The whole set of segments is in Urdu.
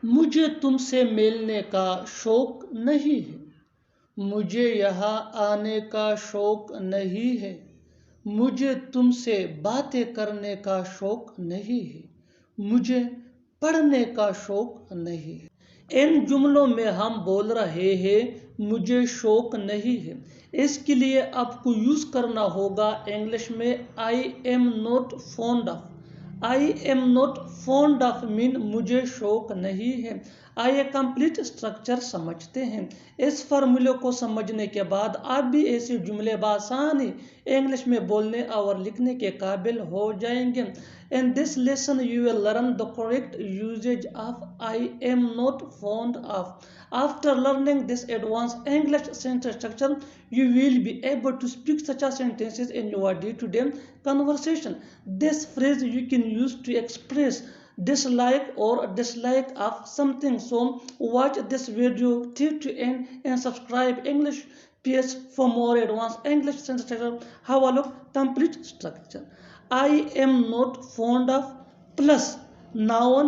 مجھے تم سے ملنے کا شوق نہیں ہے. مجھے یہاں آنے کا شوق نہیں ہے. مجھے تم سے باتیں کرنے کا شوق نہیں ہے. مجھے پڑھنے کا شوق نہیں ہے. ان جملوں میں ہم بول رہے ہیں مجھے شوق نہیں ہے. اس کے لیے آپ کو یوز کرنا ہوگا انگلش میں I am not fond of. I am not fond of مین مجھے شوق نہیں ہے. آئیے کمپلیٹ اسٹرکچر سمجھتے ہیں. اس فارمولے کو سمجھنے کے بعد آپ بھی ایسے جملے بآسانی انگلش میں بولنے اور لکھنے کے قابل ہو جائیں گے. In this lesson you will learn the correct usage of I am not fond of. After learning this advanced English sentence structure, you will be able to speak such a sentences in your day-to-day conversation. This phrase you can use to express dislike or dislike of something. So watch this video till to end and subscribe English PS for more advanced English sentence structure. Have a look complete structure. I am not fond of plus noun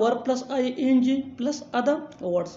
verb plus ing plus other words.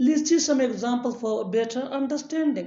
Let's see some examples for better understanding.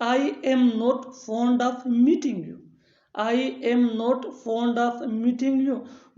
I am not fond of meeting you. I am not fond of meeting you.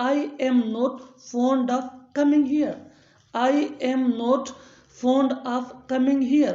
I am not fond of coming here. I am not fond of coming here.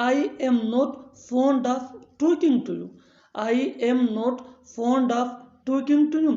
I am not fond of talking to you. I am not fond of talking to you.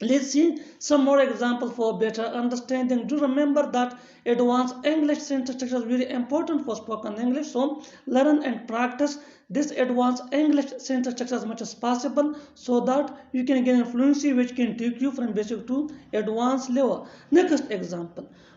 Let's see some more examples for better understanding. Do remember that advanced English sentence structure is very important for spoken English. So learn and practice this advanced English sentence structure as much as possible so that you can gain fluency which can take you from basic to advanced level. Next example.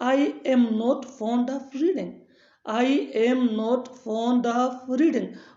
I am not fond of reading. I am not fond of reading.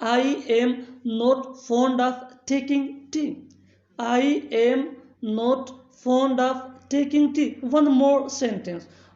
I am not fond of taking tea. I am not fond of taking tea. One more sentence.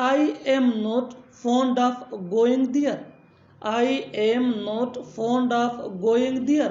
I am not fond of going there. I am not fond of going there.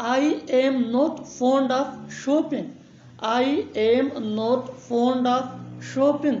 I am not fond of shopping. I am not fond of shopping.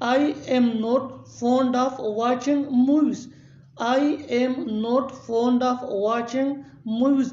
I am not fond of watching movies. I am not fond of watching movies.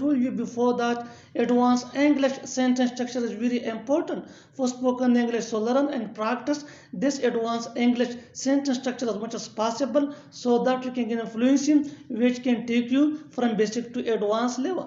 told you before that advanced English sentence structure is very important for spoken English. So learn and practice this advanced English sentence structure as much as possible so that you can gain fluency which can take you from basic to advanced level.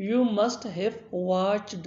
You must have watched.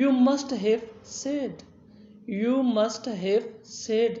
You must have said. You must have said.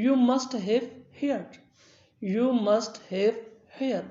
You must have heard. You must have heard.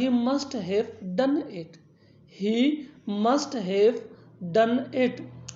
He must have done it. He must have done it.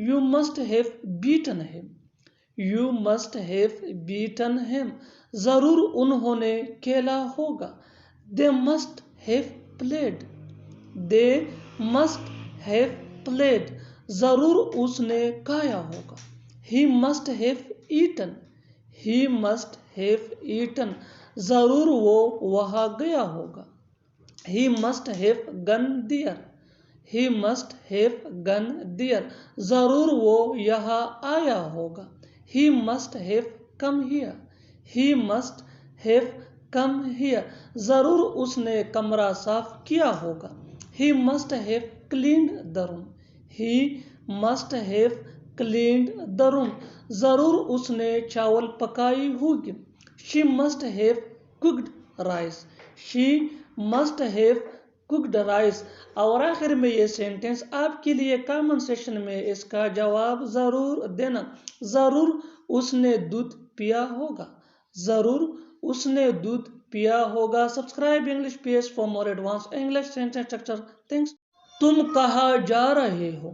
You must have beaten him. You must have beaten him. ضرور انہوں نے کھیلا ہوگا. They must have played. They must have played. ضرور اس نے کھایا ہوگا. He must have eaten. He must have eaten. ضرور وہ وہاں گیا ہوگا. He must have gone there. He must have gone there. ضرور وہ یہاں آیا ہوگا. He must have come here. He must have come here. ضرور اس نے کمرہ صاف کیا ہوگا. He must have cleaned the room. He must have cleaned the room. ضرور اس نے چاول پکائی ہوگی. She must have cooked rice. She must have cooked rice. اور آخر میں یہ سینٹنس آپ کے لیے کامن سیشن میں اس کا جواب ضرور دینا. ضرور اس نے دودھ پیا ہوگا. ضرور اس نے دودھ پیا ہوگا. Subscribe English piece for more advance English sentence structure. Thanks. تم کہاں جا رہے ہو؟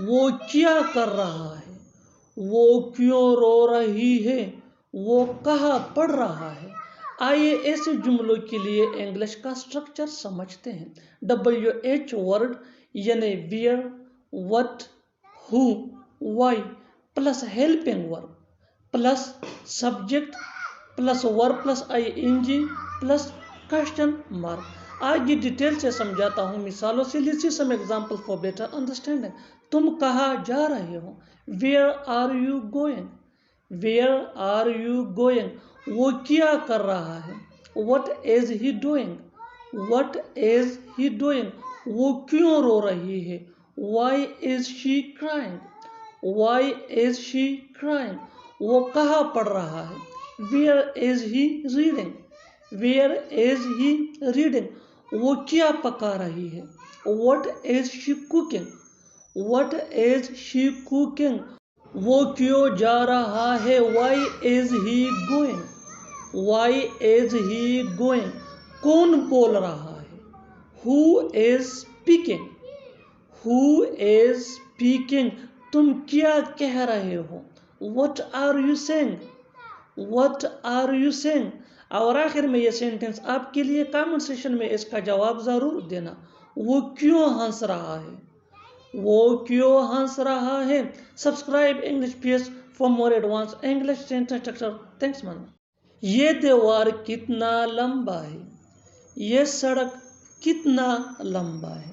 وہ کیا کر رہا ہے؟ وہ کیوں رو رہی ہے؟ وہ کہاں پڑھ رہا ہے؟ آئیے ایسے جملوں کے لیے انگلش کا سٹرکچر سمجھتے ہیں. WH ورڈ یعنی where, what, who, why plus helping verb plus subject plus verb plus ING plus question mark. آگے ڈیٹیل سے سمجھاتا ہوں مثالوں سے. Let's see some example for better understanding. تم کہاں جا رہے ہو؟ Where are you going? Where are you going? وہ کیا کر رہا ہے؟ What is he doing? What is he doing? وہ کیوں رو رہی ہے؟ Why is she crying? Why is she crying? وہ کہاں پڑھ رہا ہے؟ Where is he reading? Where is he reading? وہ کیا پکا رہی ہے؟ What is she cooking? What is she cooking? وہ کیوں جا رہا ہے؟ Why is he going? Why is he going? کون بول رہا ہے؟ Who is speaking? Who is speaking? تم کیا کہہ رہے ہو؟ What are you saying? What are you saying? اور آخر میں یہ سینٹنس آپ کے لیے کامن سیشن میں اس کا جواب ضرور دینا. وہ کیوں ہنس رہا ہے؟ وہ کیوں ہنس رہا ہے؟ Subscribe English piece for more advance English sentence structure. Thanks man. یہ دیوار کتنا لمبا ہے؟ یہ سڑک کتنا لمبا ہے؟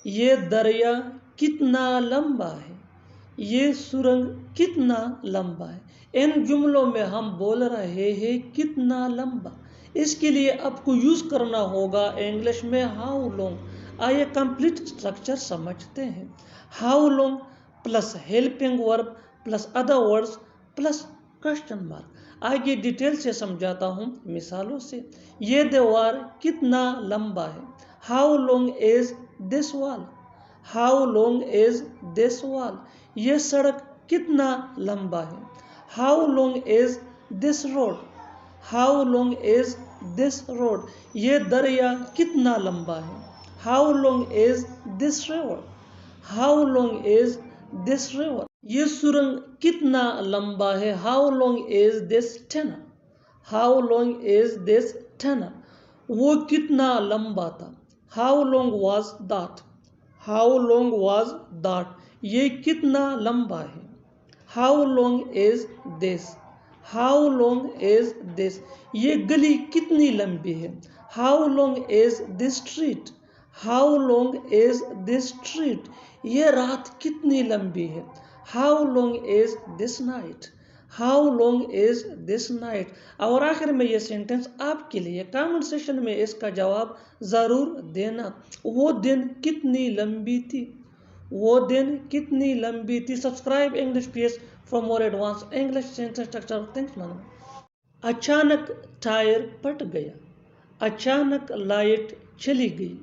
یہ دریا کتنا لمبا ہے؟ یہ سرنگ کتنا لمبا ہے؟ ان جملوں میں ہم بول رہے ہیں کتنا لمبا. اس کے لیے آپ کو یوز کرنا ہوگا انگلش میں ہاؤ لانگ. آئیے کمپلیٹ اسٹرکچر سمجھتے ہیں. How long plus helping verb plus other words plus question mark. آگے ڈیٹیل سے سمجھاتا ہوں مثالوں سے. یہ دیوار کتنا لمبا ہے؟ ہاؤ لانگ از دس وال؟ ہاؤ لانگ از دس وال؟ یہ سڑک کتنا لمبا ہے؟ How long is this road? How long is this road? یہ دریا کتنا لمبا ہے؟ How long is this river? How long is this river? یہ سرنگ کتنا لمبا ہے؟ How long is this tunnel? How long is this tunnel? وہ کتنا لمبا تھا؟ How long was that? How long was that? یہ کتنا لمبا ہے؟ How long is this? How long is this? یہ گلی کتنی لمبی ہے؟ How long is this street? How long is this street? یہ رات کتنی لمبی ہے؟ How long is this night? How long is this night? اور آخر میں یہ سینٹنس آپ کے لیے کامن سیشن میں اس کا جواب ضرور دینا. وہ دن کتنی لمبی تھی؟ وہ دن کتنی لمبی تھی؟ Subscribe English piece for more advance English sentence structure. Thanks ma'am. اچانک ٹائر پھٹ گیا. اچانک لائٹ چلی گئی.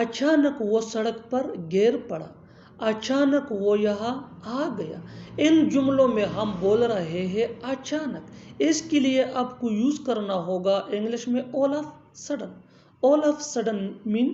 اچانک وہ سڑک پر گر پڑا. اچانک وہ یہاں آ گیا. ان جملوں میں ہم بول رہے ہیں اچانک. اس کے لیے آپ کو یوز کرنا ہوگا انگلش میں all of sudden. all of sudden mean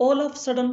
all of sudden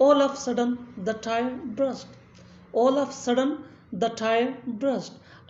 all of sudden the tire burst। all of sudden the tire burst।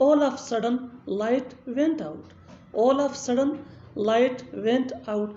all of sudden light went out। all of sudden light went out।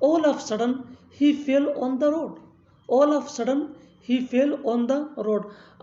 all of sudden he fell on the road। all of sudden he fell on the road।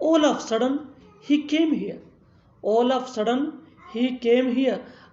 all of sudden he came here। all of sudden he came here।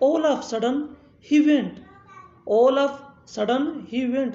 all of sudden he went। all of sudden he went।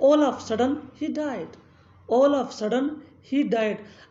all of sudden he died। all of sudden he died।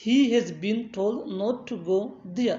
He has been told not to go there।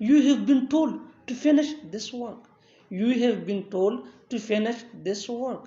You have been told to finish this work। You have been told to finish this work।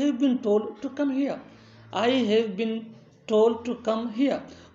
have been told to come here। I have been told to come here।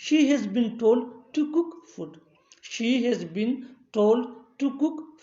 She has been told to cook food। She has been told to cook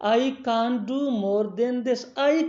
I can't do more than this। I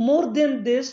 more than this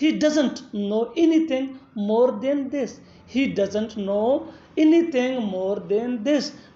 He doesn't know anything more than this। He doesn't know anything more than this।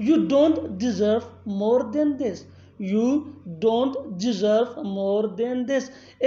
You don't deserve more than this। You don't deserve more than this।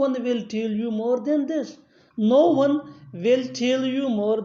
one will tell you more than this। No one will tell you more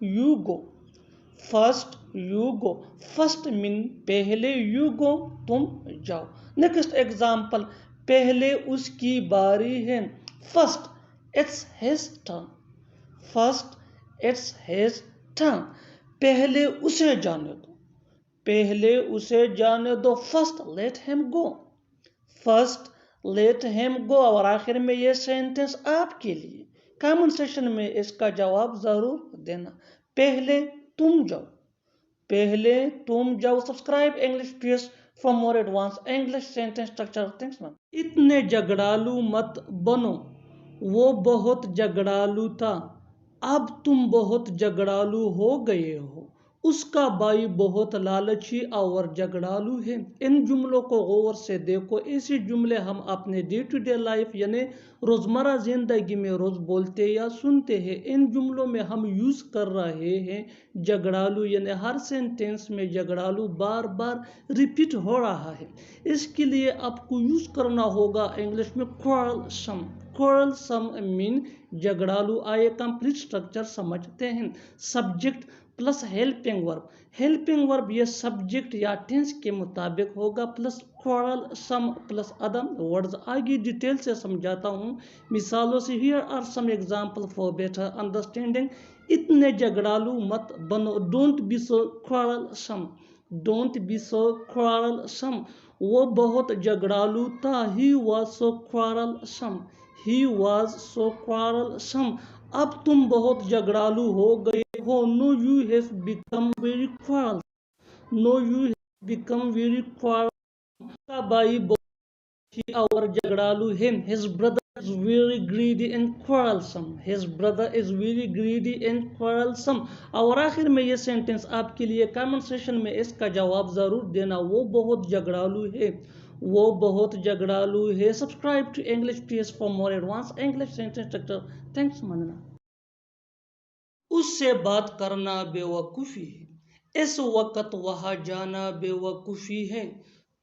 you go. First you go. First mean پہلے, you go تم جاؤ. Next example, پہلے اس کی باری ہے. First it's his turn. First it's his turn. پہلے اسے جانے دو. پہلے اسے جانے دو. First let him go. First let him go. اور آخر میں یہ سینٹنس آپ کے لیے. کامن سیشن میں اس کا جواب ضرور دینا. پہلے تم جاؤ. پہلے تم جاؤ. Subscribe English piece for more advance English sentence structure. Thanks ma'am. اتنے جھگڑالو مت بنو. وہ بہت جھگڑالو تھا. اب تم بہت جھگڑالو ہو گئے ہو. اس کا بھائی بہت لالچی اور جھگڑالو ہے. ان جملوں کو غور سے دیکھو. ایسے جملے ہم اپنے ڈے ٹو ڈے لائف یعنی روزمرہ زندگی میں روز بولتے یا سنتے ہیں. ان جملوں میں ہم یوز کر رہے ہیں جھگڑالو یعنی ہر سینٹینس میں جھگڑالو بار بار ریپیٹ ہو رہا ہے. اس کے لیے آپ کو یوز کرنا ہوگا انگلش میں quarrelsome. quarrelsome مین جھگڑالو. آئے کمپلیٹ اسٹرکچر سمجھتے ہیں. Subject plus helping verb. Helping verb یہ سبجیکٹ یا ٹینس کے مطابق ہوگا plus quarrelsome plus other words. آگے ڈیٹیل سے سمجھاتا ہوں مثالوں سے. Here are some example for better understanding. اتنے جھگڑالو مت بنو. Don't be so quarrelsome. Don't be so quarrelsome. وہ بہت جھگڑالو تھا. He was so quarrelsome. He was so quarrelsome. اب تم بہت جھگڑالو ہو گئے ہو. No you have become very quarrelsome. No you have become very quarrelsome. کا بھائی بہت اور جھگڑالو ہے. His brother is very greedy and quarrelsome. His brother is very greedy and quarrelsome. اور آخر میں یہ سینٹنس آپ کے لیے کامن سیشن میں اس کا جواب ضرور دینا. وہ بہت جھگڑالو ہے. وہ بہت جھگڑالو ہے. Subscribe to English piece for more advance English sentence structure. Thanks مننا. اس سے بات کرنا بے وقوفی ہے. اس وقت وہاں جانا بے وقوفی ہے.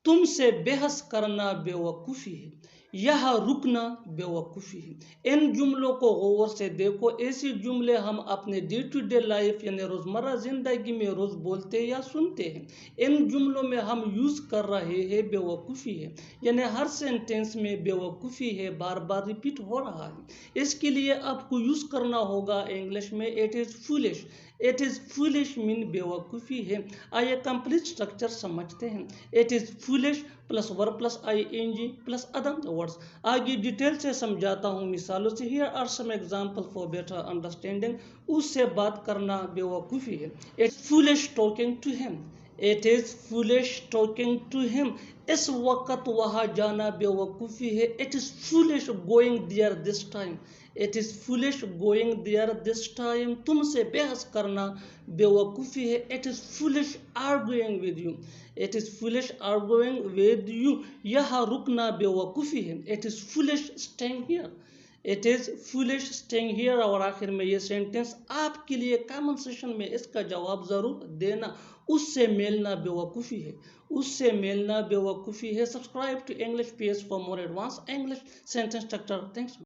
تم سے بحث کرنا بے وقوفی ہے. یہاں رکنا بے وقوفی ہے. ان جملوں کو غور سے دیکھو. ایسے جملے ہم اپنے ڈے ٹو ڈے لائف یعنی روزمرہ زندگی میں روز بولتے یا سنتے ہیں. ان جملوں میں ہم یوز کر رہے ہیں بے وقوفی ہے یعنی ہر سینٹینس میں بے وقوفی ہے بار بار ریپیٹ ہو رہا ہے. اس کے لیے آپ کو یوز کرنا ہوگا انگلش میں it is foolish. It is foolish مین بے وقوفی ہے. آئیے کمپلیٹ اسٹرکچر سمجھتے ہیں. It is foolish plus verb plus I N G plus other words. آگے ڈیٹیل سے سمجھاتا ہوں مثالوں سے. Here are some example for better understanding. اس سے بات کرنا بے وقوفی ہے. It's foolish talking to him. It is foolish talking to him. اس وقت وہاں جانا بے وقوفی ہے. It is foolish going there this time. It is foolish going there this time. تم سے بحث کرنا بے وقوفی ہے. It is foolish arguing with you. It is foolish arguing with you. یہاں رکنا بے وقوفی ہے. It is foolish staying here. It is foolish staying here. اور آخر میں یہ سینٹنس آپ کے لیے کامن سیشن میں اس کا جواب ضرور دینا. اس سے میلنا بے وقوفی ہے. اس سے میلنا بے وقوفی ہے. Subscribe to English piece for more advance English sentence structure. Thanks.